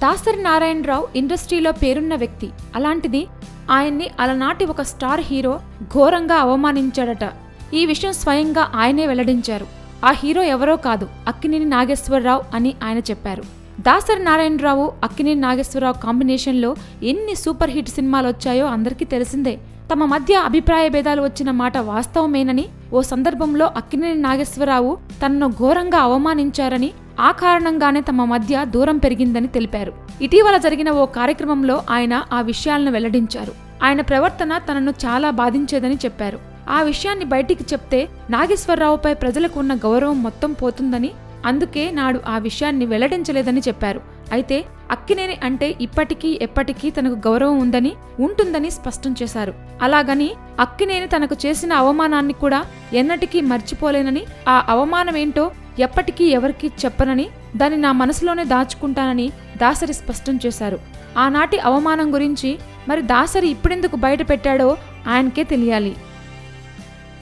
దాసరి నారాయణరావు ఇండస్ట్రీలో పేరున్న వ్యక్తి. అలాంటిది ఆయన్ని అలనాటి ఒక స్టార్ హీరో ఘోరంగా అవమానించాడట. ఈ విషయం స్వయంగా ఆయనే వెల్లడించారు. ఆ హీరో ఎవరో కాదు, అక్కినేని నాగేశ్వరరావు అని ఆయన చెప్పారు. దాసరి నారాయణరావు అక్కినేని నాగేశ్వరరావు కాంబినేషన్లో ఎన్ని సూపర్ హిట్ సినిమాలు వచ్చాయో అందరికీ తెలిసిందే. తమ మధ్య అభిప్రాయ భేదాలు వచ్చిన మాట వాస్తవమేనని, ఓ సందర్భంలో అక్కినేని నాగేశ్వరరావు తనను ఘోరంగా అవమానించారని, ఆ కారణంగానే తమ మధ్య దూరం పెరిగిందని తెలిపారు. ఇటీవల జరిగిన ఓ కార్యక్రమంలో ఆయన ఆ విషయాలను వెల్లడించారు. ఆయన ప్రవర్తన తనను చాలా బాధించేదని చెప్పారు. ఆ విషయాన్ని బయటికి చెప్తే నాగేశ్వరరావుపై ప్రజలకు ఉన్న గౌరవం మొత్తం పోతుందని, అందుకే నాడు ఆ విషయాన్ని వెల్లడించలేదని చెప్పారు. అయితే అక్కినేని అంటే ఇప్పటికీ ఎప్పటికీ తనకు గౌరవం ఉంటుందని స్పష్టం చేశారు. అలాగని అక్కినేని తనకు చేసిన అవమానాన్ని కూడా ఎన్నటికీ మర్చిపోలేనని, ఆ అవమానమేంటో ఎప్పటికీ ఎవరికీ చెప్పనని, దాన్ని నా మనసులోనే దాచుకుంటానని దాసరి స్పష్టం చేశారు. ఆనాటి అవమానం గురించి మరి దాసరి ఇప్పుడెందుకు బయట పెట్టాడో ఆయనకే తెలియాలి.